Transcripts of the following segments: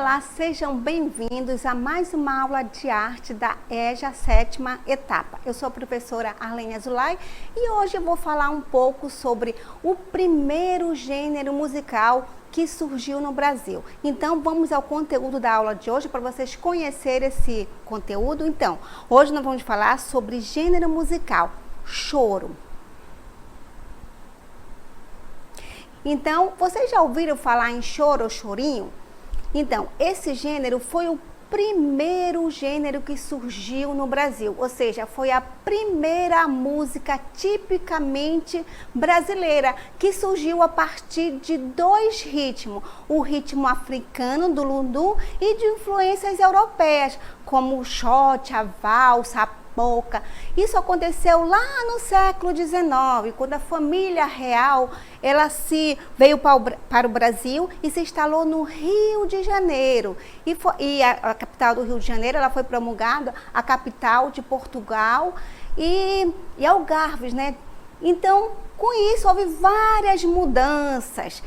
Olá, sejam bem-vindos a mais uma aula de arte da EJA 7ª etapa. Eu sou a professora Arlene Azulay e hoje eu vou falar um pouco sobre o primeiro gênero musical que surgiu no Brasil. Então, vamos ao conteúdo da aula de hoje para vocês conhecerem esse conteúdo. Então, hoje nós vamos falar sobre gênero musical, choro. Então, vocês já ouviram falar em choro ou chorinho? Então, esse gênero foi o primeiro gênero que surgiu no Brasil, ou seja, foi a primeira música tipicamente brasileira, que surgiu a partir de dois ritmos, o ritmo africano do lundu e de influências europeias, como o shot, a valsa, a polca. Isso aconteceu lá no século XIX, quando a família real veio para o Brasil e se instalou no Rio de Janeiro. E a capital do Rio de Janeiro ela foi promulgada a capital de Portugal e Algarves, né? Então, com isso, houve várias mudanças.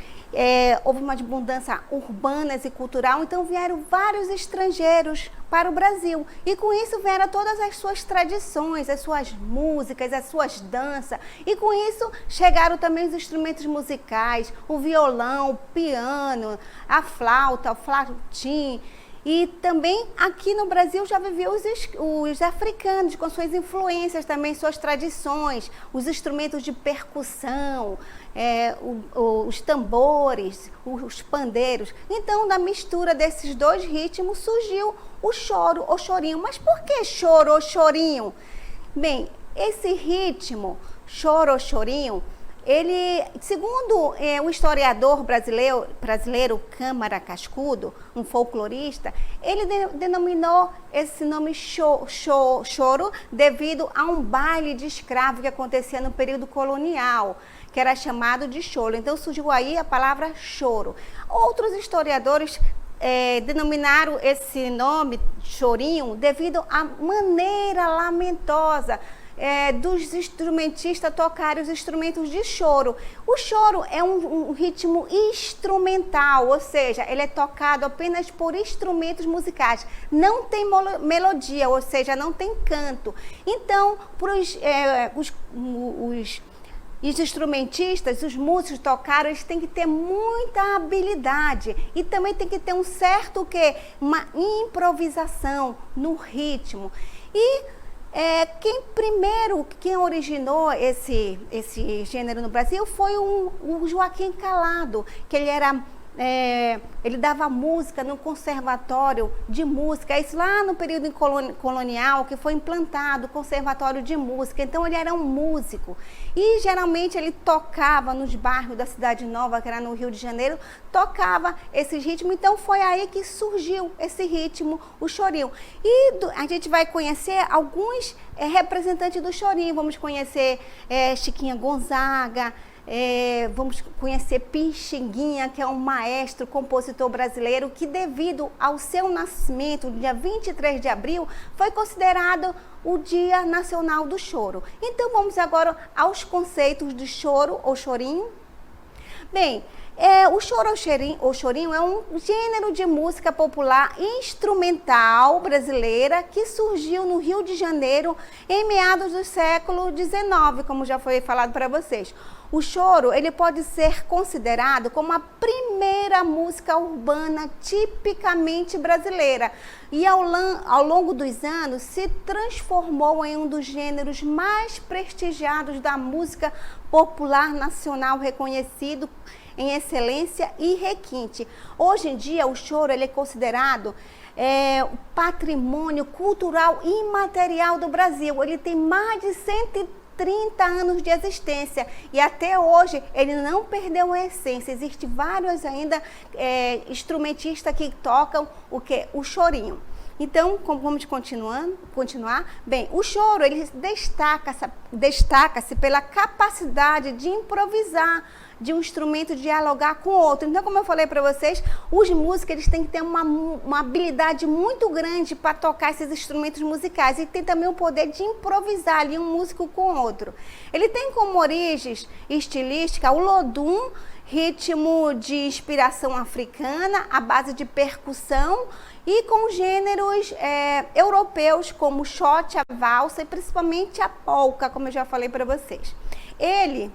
Houve uma mudança urbana e cultural, então vieram vários estrangeiros para o Brasil. E com isso vieram todas as suas tradições, as suas músicas, as suas danças. E com isso chegaram também os instrumentos musicais, o violão, o piano, a flauta, o flautim. E também aqui no Brasil já viviam os africanos, com suas influências também, suas tradições, os instrumentos de percussão, os tambores, os pandeiros. Então, da mistura desses dois ritmos surgiu o choro ou chorinho. Mas por que choro ou chorinho? Bem, esse ritmo, choro ou chorinho, ele, segundo o historiador brasileiro Câmara Cascudo, um folclorista, ele denominou esse nome choro devido a um baile de escravo que acontecia no período colonial, que era chamado de choro. Então surgiu aí a palavra choro. Outros historiadores denominaram esse nome chorinho devido à maneira lamentosa dos instrumentistas tocarem os instrumentos de choro. O choro é um ritmo instrumental, ou seja, ele é tocado apenas por instrumentos musicais. Não tem melodia, ou seja, não tem canto. Então, os instrumentistas, os músicos tocaram, eles têm que ter muita habilidade e também tem que ter um certo uma improvisação no ritmo. E quem originou esse gênero no Brasil foi o Joaquim Calado, que ele dava música no conservatório de música, isso lá no período colonial, que foi implantado o conservatório de música. Então ele era um músico e geralmente ele tocava nos bairros da Cidade Nova, que era no Rio de Janeiro, tocava esse ritmo. Então foi aí que surgiu esse ritmo, o chorinho. E a gente vai conhecer alguns representantes do chorinho. Vamos conhecer Chiquinha Gonzaga, vamos conhecer Pixinguinha, que é um maestro, compositor brasileiro, que devido ao seu nascimento, no dia 23 de abril, foi considerado o Dia Nacional do Choro. Então vamos agora aos conceitos de choro ou chorinho. Bem, o choro ou chorinho é um gênero de música popular instrumental brasileira que surgiu no Rio de Janeiro em meados do século XIX, como já foi falado para vocês. O choro, ele pode ser considerado como a primeira música urbana tipicamente brasileira e ao longo dos anos se transformou em um dos gêneros mais prestigiados da música popular nacional, reconhecido em excelência e requinte. Hoje em dia, o choro ele é considerado o patrimônio cultural imaterial do Brasil. Ele tem mais de 130 anos de existência e até hoje ele não perdeu a essência. Existem vários ainda instrumentistas que tocam o chorinho. Então, vamos continuar. Bem, o choro ele destaca-se pela capacidade de improvisar, de um instrumento dialogar com o outro. Então, como eu falei para vocês, os músicos eles têm que ter uma habilidade muito grande para tocar esses instrumentos musicais e tem também o poder de improvisar ali um músico com o outro. Ele tem como origens estilística o lodum ritmo de inspiração africana, à base de percussão e com gêneros europeus como o shot, a valsa e principalmente a polca, como eu já falei para vocês. Ele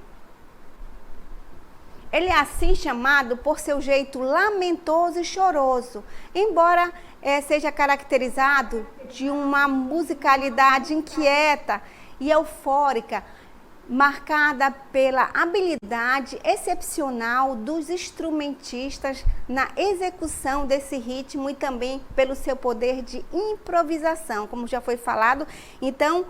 é assim chamado por seu jeito lamentoso e choroso, embora seja caracterizado de uma musicalidade inquieta e eufórica, marcada pela habilidade excepcional dos instrumentistas na execução desse ritmo e também pelo seu poder de improvisação, como já foi falado. Então,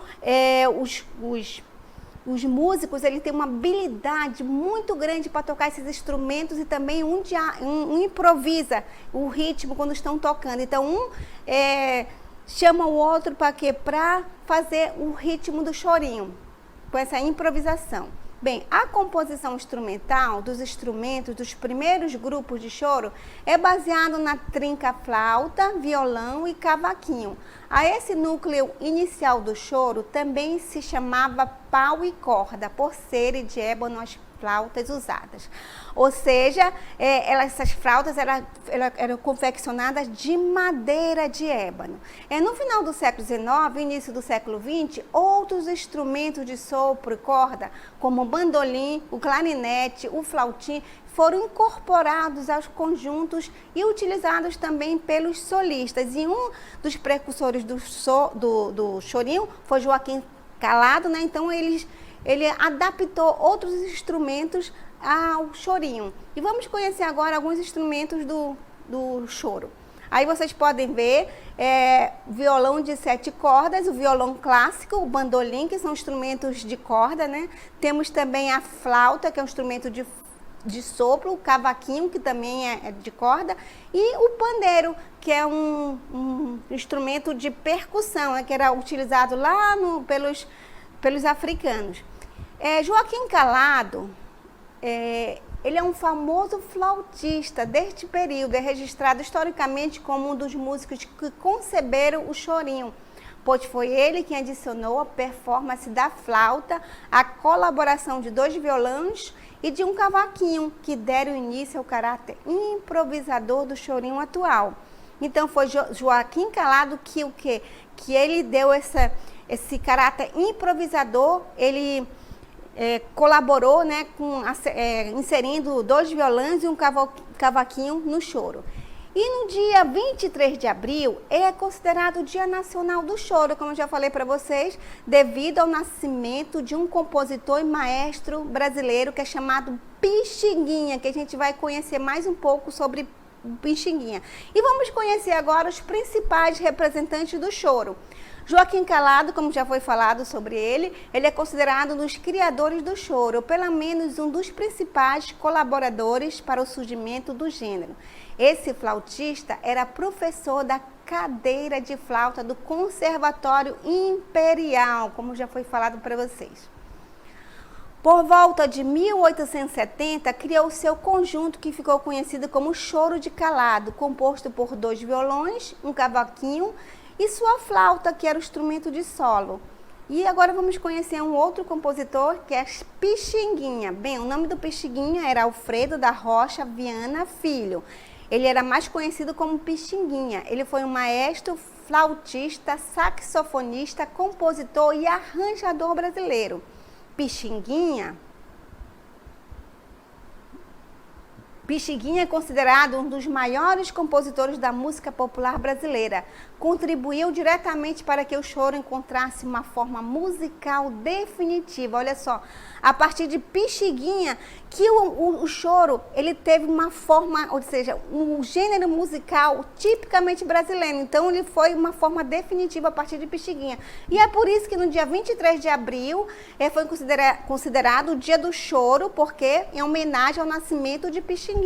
os músicos, ele tem uma habilidade muito grande para tocar esses instrumentos e também um improvisa o ritmo quando estão tocando. Então, chama o outro para quê? Para fazer o ritmo do chorinho, com essa improvisação. Bem, a composição instrumental dos instrumentos dos primeiros grupos de choro é baseado na trinca flauta, violão e cavaquinho. A esse núcleo inicial do choro também se chamava pau e corda, por serem de ébano as flautas usadas. Ou seja, essas flautas eram confeccionadas de madeira de ébano. No final do século XIX e início do século XX, outros instrumentos de sopro e corda, como o bandolim, o clarinete, o flautim, foram incorporados aos conjuntos e utilizados também pelos solistas. E um dos precursores do chorinho foi Joaquim Calado, né? Então ele adaptou outros instrumentos ao chorinho. E vamos conhecer agora alguns instrumentos do choro. Aí vocês podem ver violão de 7 cordas, o violão clássico, o bandolim, que são instrumentos de corda, né? Temos também a flauta, que é um instrumento de sopro, o cavaquinho, que também é de corda, e o pandeiro, que é um instrumento de percussão, que era utilizado lá pelos africanos. Joaquim Calado, ele é um famoso flautista deste período, é registrado historicamente como um dos músicos que conceberam o chorinho, pois foi ele quem adicionou a performance da flauta, a colaboração de 2 violões e de um cavaquinho, que deram início ao caráter improvisador do chorinho atual. Então foi Joaquim Calado que ele deu esse caráter improvisador. Ele colaborou, né, inserindo 2 violões e um cavaquinho no choro. E no dia 23 de abril é considerado o Dia Nacional do Choro, como eu já falei para vocês, devido ao nascimento de um compositor e maestro brasileiro que é chamado Pixinguinha, que a gente vai conhecer mais um pouco sobre Pixinguinha. E vamos conhecer agora os principais representantes do choro. Joaquim Calado, como já foi falado sobre ele é considerado um dos criadores do choro, ou pelo menos um dos principais colaboradores para o surgimento do gênero. Esse flautista era professor da cadeira de flauta do Conservatório Imperial, como já foi falado para vocês. Por volta de 1870, criou seu conjunto que ficou conhecido como Choro de Calado, composto por 2 violões, um cavaquinho e sua flauta, que era o instrumento de solo. E agora vamos conhecer um outro compositor, que é Pixinguinha. Bem, o nome do Pixinguinha era Alfredo da Rocha Viana Filho. Ele era mais conhecido como Pixinguinha. Ele foi um maestro, flautista, saxofonista, compositor e arranjador brasileiro. Pixinguinha é considerado um dos maiores compositores da música popular brasileira. Contribuiu diretamente para que o choro encontrasse uma forma musical definitiva. Olha só, a partir de Pixinguinha que o choro ele teve uma forma, ou seja, um gênero musical tipicamente brasileiro. Então ele foi uma forma definitiva a partir de Pixinguinha. E é por isso que no dia 23 de abril foi considerado o Dia do Choro, porque em homenagem ao nascimento de Pixinguinha.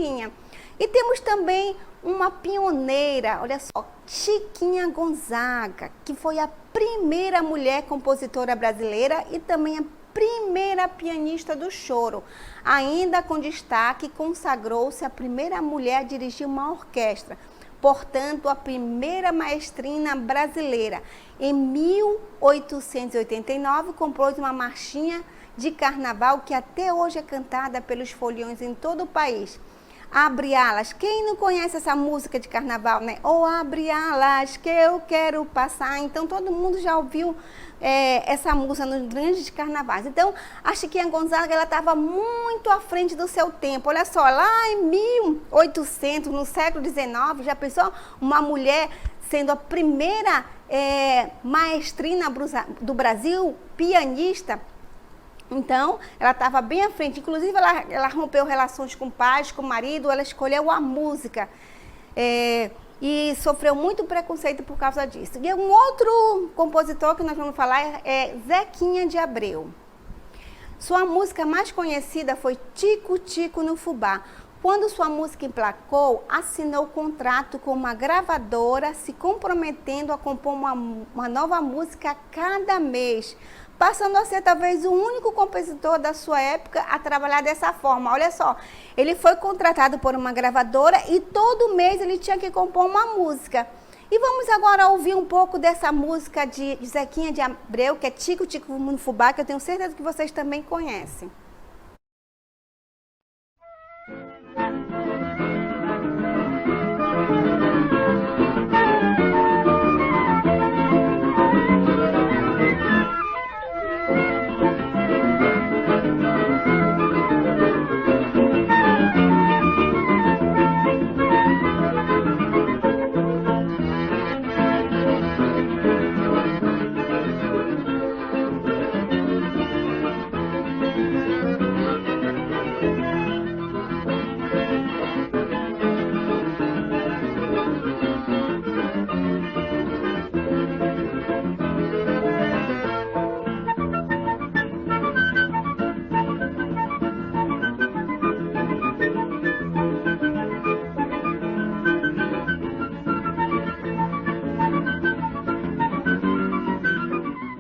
E temos também uma pioneira, olha só, Chiquinha Gonzaga, que foi a primeira mulher compositora brasileira e também a primeira pianista do choro. Ainda com destaque, consagrou-se a primeira mulher a dirigir uma orquestra, portanto, a primeira maestrina brasileira. Em 1889, compôs uma marchinha de carnaval que até hoje é cantada pelos foliões em todo o país. Abre alas. Quem não conhece essa música de carnaval, né? Ou abre alas que eu quero passar. Então, todo mundo já ouviu essa música nos grandes carnavais. Então, a Chiquinha Gonzaga, ela estava muito à frente do seu tempo. Olha só, lá em 1800, no século XIX, já pensou uma mulher sendo a primeira maestrina do Brasil, pianista? Então, ela estava bem à frente. Inclusive, ela rompeu relações com pais, com o marido, ela escolheu a música. E sofreu muito preconceito por causa disso. E um outro compositor que nós vamos falar é Zequinha de Abreu. Sua música mais conhecida foi Tico Tico no Fubá. Quando sua música emplacou, assinou contrato com uma gravadora, se comprometendo a compor uma nova música a cada mês, passando a ser talvez o único compositor da sua época a trabalhar dessa forma. Olha só, ele foi contratado por uma gravadora e todo mês ele tinha que compor uma música. E vamos agora ouvir um pouco dessa música de Zequinha de Abreu, que é Tico Tico no Fubá, que eu tenho certeza que vocês também conhecem.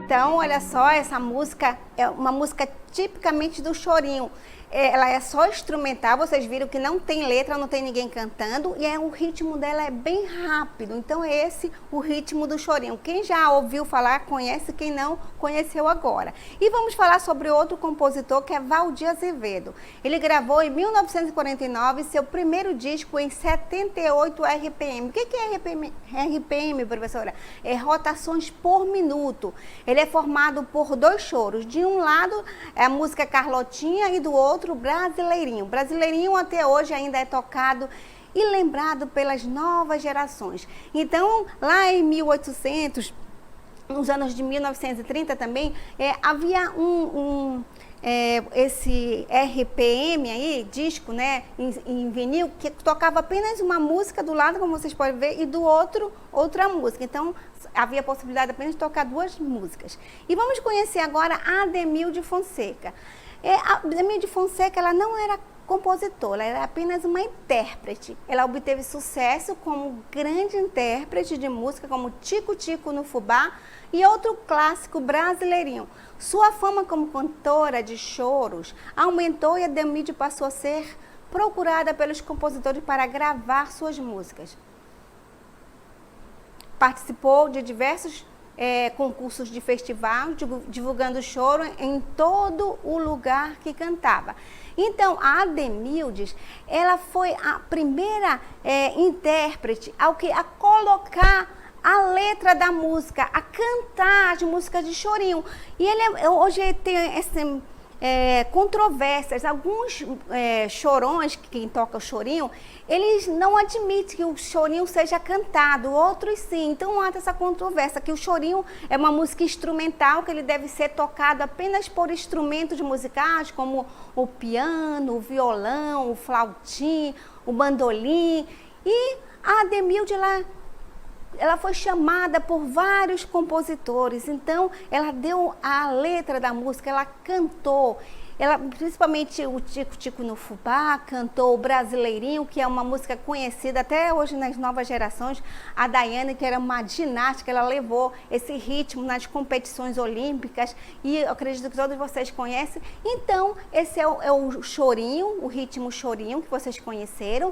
Então, olha só, essa música é uma música tipicamente do chorinho. Ela é só instrumental, vocês viram que não tem letra, não tem ninguém cantando, e o ritmo dela é bem rápido. Então, é esse o ritmo do chorinho. Quem já ouviu falar, conhece, quem não, conheceu agora. E vamos falar sobre outro compositor, que é Valdir Azevedo. Ele gravou em 1949 seu primeiro disco em 78 RPM. O que é RPM, professora? É rotações por minuto. Ele é formado por 2 choros. De um lado, é a música Carlotinha e do outro, Brasileirinho. Brasileirinho até hoje ainda é tocado e lembrado pelas novas gerações. Então, lá em 1800, nos anos de 1930 também, havia esse RPM aí, disco, né, em vinil, que tocava apenas uma música do lado, como vocês podem ver, e do outro, outra música. Então, havia a possibilidade apenas de tocar 2 músicas. E vamos conhecer agora a Ademilde Fonseca. A Ademilde Fonseca, ela não era compositora, ela era apenas uma intérprete. Ela obteve sucesso como grande intérprete de música, como Tico Tico no Fubá e outro clássico, Brasileirinho. Sua fama como cantora de choros aumentou e a Ademilde passou a ser procurada pelos compositores para gravar suas músicas. Participou de diversos concursos de festival, divulgando choro em todo o lugar que cantava. Então, a Ademilde, ela foi a primeira intérprete a colocar a letra da música, a cantar as músicas de chorinho. E hoje tem controvérsias. Alguns chorões, quem toca o chorinho, eles não admitem que o chorinho seja cantado, outros sim. Então há essa controvérsia, que o chorinho é uma música instrumental, que ele deve ser tocado apenas por instrumentos musicais, como o piano, o violão, o flautim, o bandolim. E a Ademilde, ela foi chamada por vários compositores, então ela deu a letra da música, ela cantou, principalmente o Tico Tico no Fubá, cantou o Brasileirinho, que é uma música conhecida até hoje nas novas gerações. A Daiane, que era uma ginástica, ela levou esse ritmo nas competições olímpicas e eu acredito que todos vocês conhecem. Então, esse é o chorinho, o ritmo chorinho que vocês conheceram.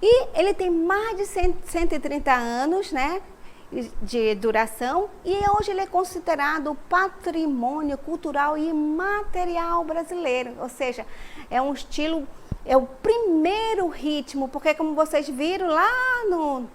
E ele tem mais de 130 anos, né? de duração e hoje ele é considerado patrimônio cultural e imaterial brasileiro, ou seja, é um estilo, é o primeiro ritmo, porque como vocês viram lá no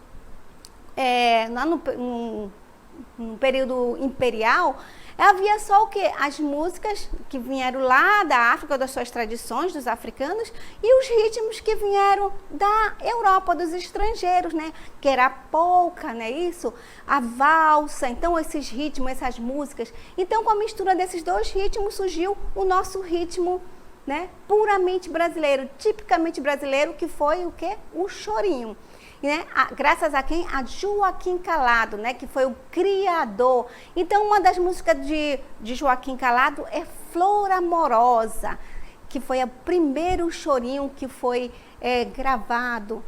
período imperial, havia só o que? As músicas que vieram lá da África, das suas tradições, dos africanos, e os ritmos que vieram da Europa, dos estrangeiros, né? Que era a polca, né? Isso, a valsa, então esses ritmos, essas músicas. Então, com a mistura desses dois ritmos, surgiu o nosso ritmo, né? Puramente brasileiro, tipicamente brasileiro, que foi o quê? O chorinho. Né? Graças a quem? A Joaquim Calado, né? Que foi o criador. Então, uma das músicas de Joaquim Calado é Flor Amorosa, que foi o primeiro chorinho que foi gravado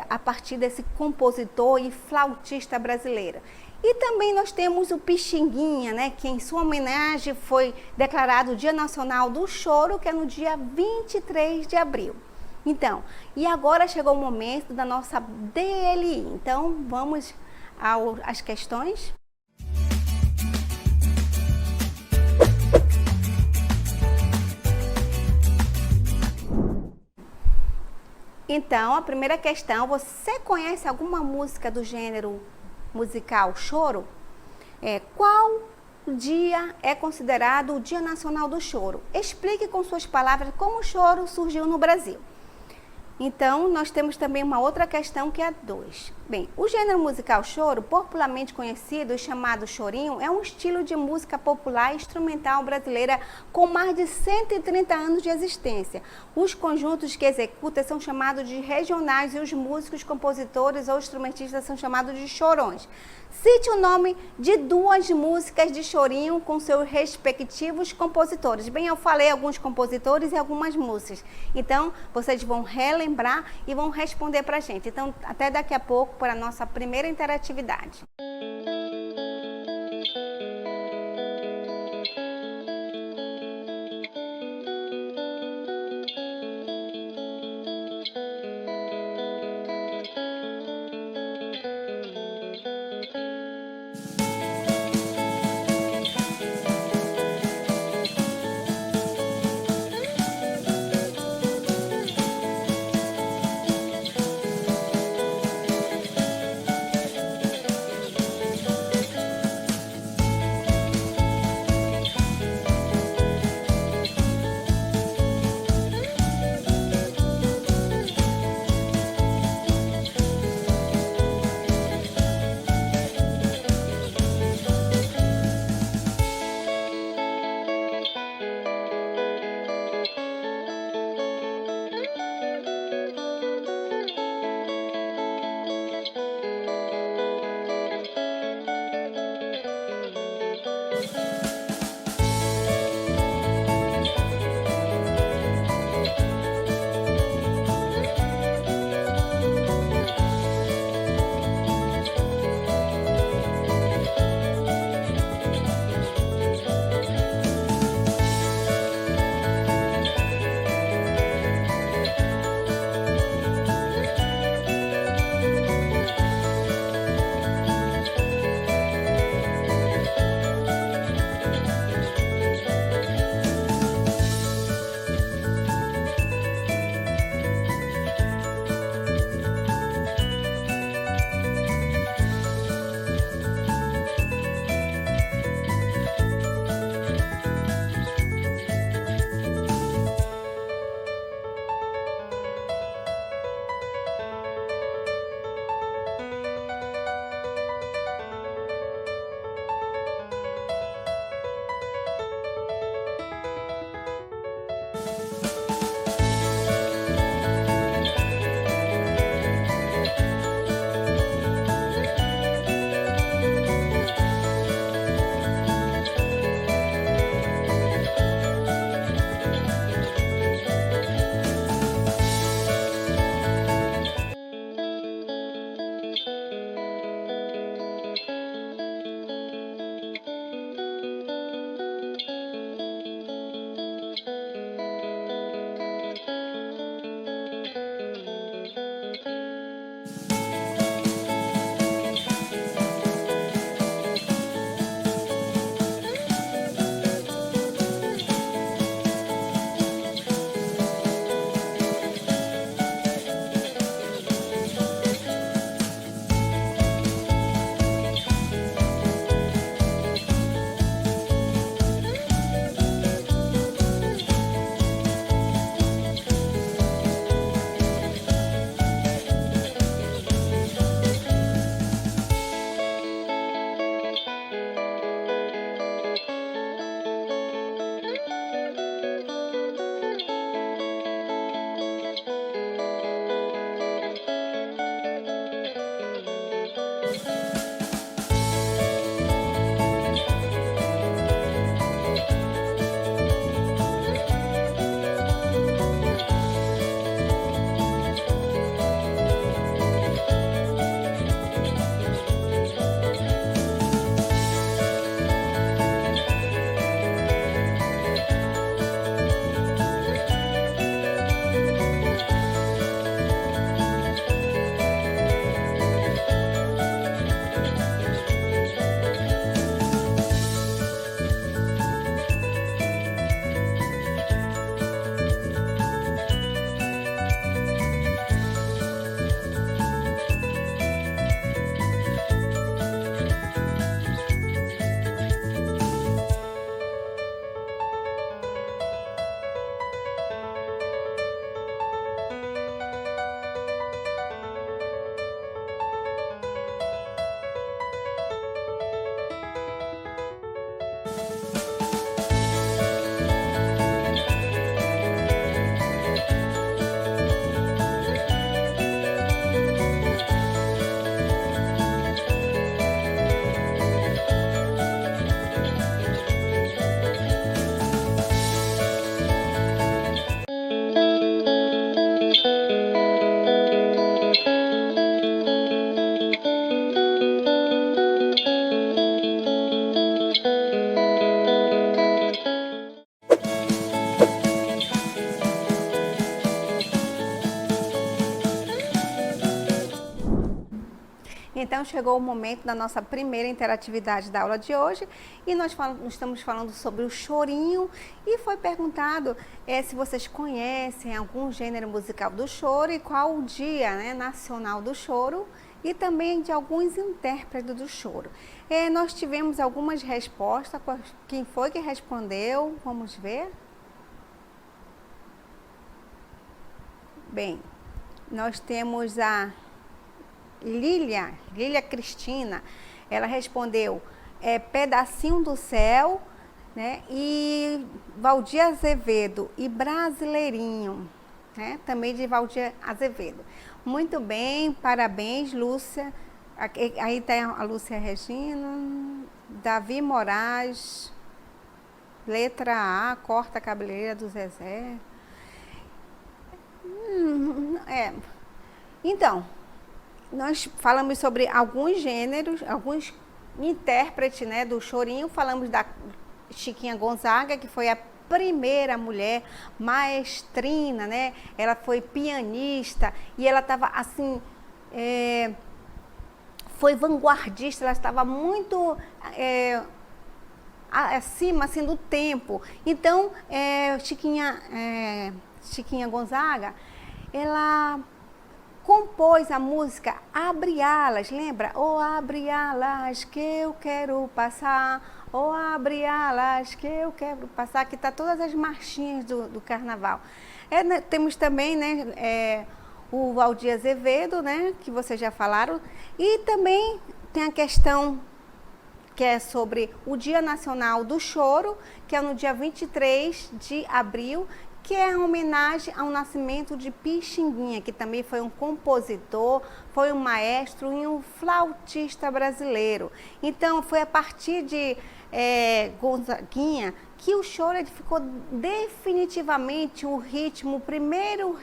a partir desse compositor e flautista brasileiro. E também nós temos o Pixinguinha, né? Que em sua homenagem foi declarado o Dia Nacional do Choro, que é no dia 23 de abril. Então, e agora chegou o momento da nossa DLI. Então, vamos às questões. Então, a primeira questão, você conhece alguma música do gênero musical choro? Qual dia é considerado o Dia Nacional do Choro? Explique com suas palavras como o choro surgiu no Brasil. Então, nós temos também uma outra questão que é a 2. Bem, o gênero musical choro, popularmente conhecido e chamado chorinho, é um estilo de música popular e instrumental brasileira com mais de 130 anos de existência. Os conjuntos que executam são chamados de regionais e os músicos, compositores ou instrumentistas são chamados de chorões. Cite o nome de 2 músicas de chorinho com seus respectivos compositores. Bem, eu falei alguns compositores e algumas músicas. Então, vocês vão relembrar e vão responder para a gente. Então, até daqui a pouco para a nossa primeira interatividade. então chegou o momento da nossa primeira interatividade da aula de hoje e nós estamos falando sobre o chorinho e foi perguntado se vocês conhecem algum gênero musical do choro e qual o dia, né, nacional do choro e também de alguns intérpretes do choro. Nós tivemos algumas respostas. Quem foi que respondeu? Vamos ver. Bem, nós temos a Lília Cristina. Ela respondeu Pedacinho do Céu, né? E Valdir Azevedo e Brasileirinho, né? Também de Valdir Azevedo. Muito bem, parabéns, Lúcia. Aí tem a Lúcia Regina, Davi Moraes, letra A, corta a cabeleira do Zezé. Então, nós falamos sobre alguns gêneros, alguns intérpretes, né, do chorinho. Falamos da Chiquinha Gonzaga, que foi a primeira mulher maestrina, né? Ela foi pianista e ela estava assim, foi vanguardista, ela estava muito acima assim, do tempo. Então, Chiquinha Gonzaga, ela compôs a música Abre Alas, lembra? Oh, abre alas que eu quero passar, oh, abre alas que eu quero passar, que está todas as marchinhas do carnaval. Temos também, né, o Valdir Azevedo, né, que vocês já falaram, e também tem a questão que é sobre o Dia Nacional do Choro, que é no dia 23 de abril, que é uma homenagem ao nascimento de Pixinguinha, que também foi um compositor, foi um maestro e um flautista brasileiro. Então, foi a partir de Gonzaguinha que o choro ficou definitivamente o primeiro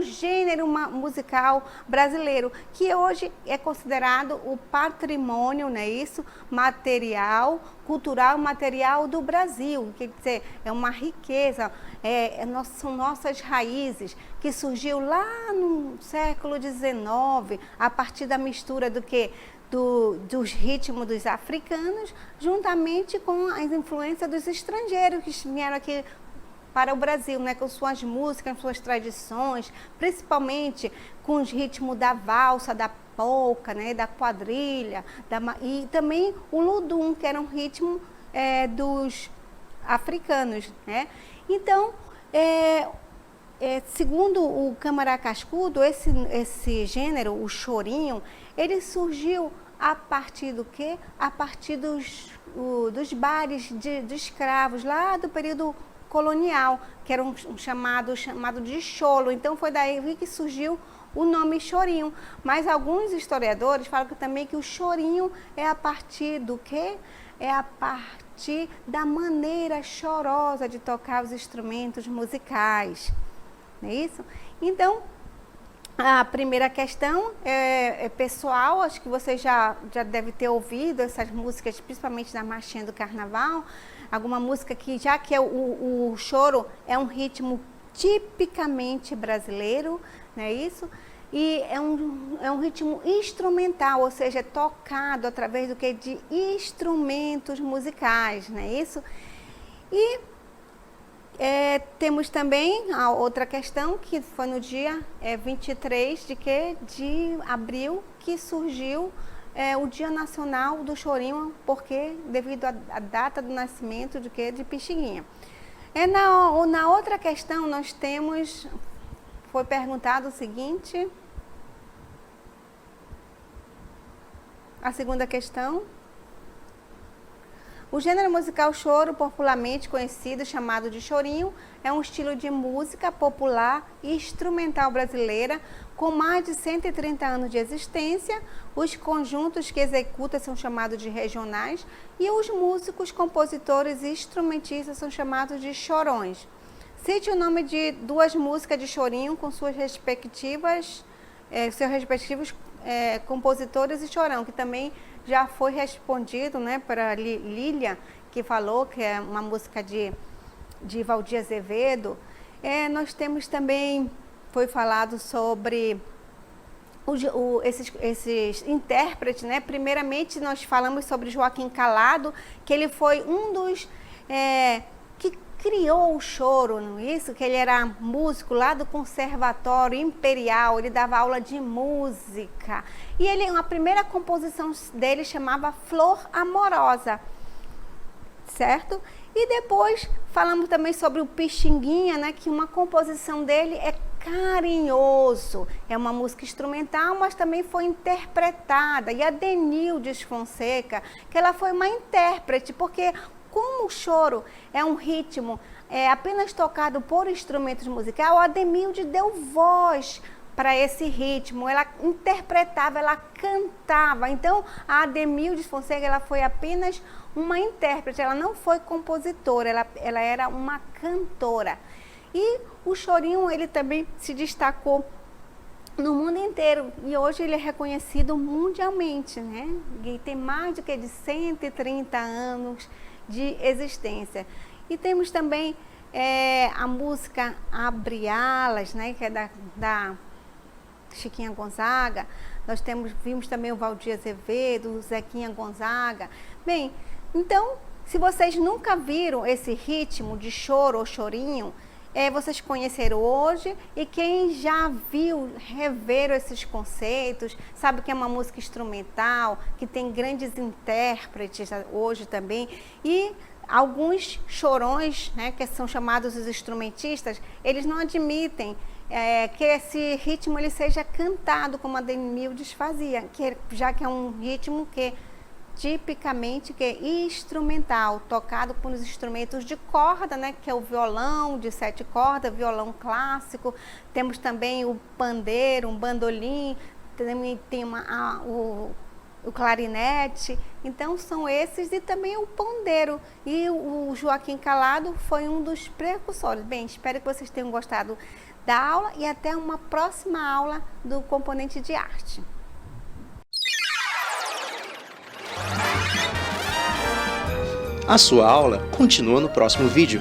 gênero musical brasileiro, que hoje é considerado o patrimônio, não é isso? Material, cultural, material do Brasil. Quer dizer, é uma riqueza, são nossas raízes, que surgiu lá no século XIX, a partir da mistura dos ritmos dos africanos, juntamente com as influências dos estrangeiros que vieram aqui para o Brasil, né, com suas músicas, suas tradições, principalmente com os ritmos da valsa, da polca, né, da quadrilha, e também o ludum, que era um ritmo dos africanos, né? Então, segundo o Câmara Cascudo, esse gênero, o chorinho, ele surgiu a partir do quê? A partir dos bares de escravos, lá do período colonial, que era um chamado de cholo. Então, foi daí que surgiu o nome chorinho. Mas alguns historiadores falam também que o chorinho é a partir do quê? É a partir da maneira chorosa de tocar os instrumentos musicais. Não é isso? Então, a primeira questão é pessoal. Acho que você já deve ter ouvido essas músicas, principalmente da marchinha do carnaval. Alguma música que, já que o choro é um ritmo tipicamente brasileiro, não é isso? E é um ritmo instrumental, ou seja, é tocado através do que? De instrumentos musicais, não é isso? E temos também a outra questão, que foi no dia 23 de abril, que surgiu o Dia Nacional do Chorinho, porque devido à data do nascimento de Pixinguinha. Na outra questão, nós temos, foi perguntado o seguinte, a segunda questão: o gênero musical choro, popularmente conhecido, chamado de chorinho, é um estilo de música popular e instrumental brasileira com mais de 130 anos de existência. Os conjuntos que executam são chamados de regionais e os músicos, compositores e instrumentistas são chamados de chorões. Cite o nome de duas músicas de chorinho com seus respectivos compositores e chorão, que também já foi respondido, né, para Lília, que falou que é uma música de Valdir Azevedo. Nós temos também, foi falado sobre esses intérpretes, né? Primeiramente, nós falamos sobre Joaquim Calado, que ele foi um dos que criou o choro, não é isso? Que ele era músico lá do Conservatório Imperial, ele dava aula de música. E a primeira composição dele chamava Flor Amorosa, certo? E depois falamos também sobre o Pixinguinha, né? Que uma composição dele é Carinhoso. É uma música instrumental, mas também foi interpretada. E a Denildes Fonseca, que ela foi uma intérprete, porque como o choro é um ritmo apenas tocado por instrumentos musicais, a Denilde deu voz para esse ritmo, ela interpretava, ela cantava. Então, a Ademildes Fonseca, ela foi apenas uma intérprete, ela não foi compositora, ela era uma cantora. E o chorinho, ele também se destacou no mundo inteiro e hoje ele é reconhecido mundialmente, né? E tem mais do que de 130 anos de existência. E temos também a música Abre Alas, né? Que é da Chiquinha Gonzaga. Nós vimos também o Valdir Azevedo, o Zequinha Gonzaga. Bem, então, se vocês nunca viram esse ritmo de choro ou chorinho, vocês conheceram hoje, e quem já viu, reveram esses conceitos, sabe que é uma música instrumental, que tem grandes intérpretes hoje também, e alguns chorões, né, que são chamados os instrumentistas, eles não admitem que esse ritmo ele seja cantado como a Denildes fazia, já que é um ritmo tipicamente que é instrumental, tocado por instrumentos de corda, né, que é o violão de 7 cordas, violão clássico. Temos também o pandeiro, um bandolim, também tem o clarinete. Então são esses, e também o pandeiro. E o Joaquim Calado foi um dos precursores. Bem, espero que vocês tenham gostado da aula e até uma próxima aula do componente de arte. A sua aula continua no próximo vídeo.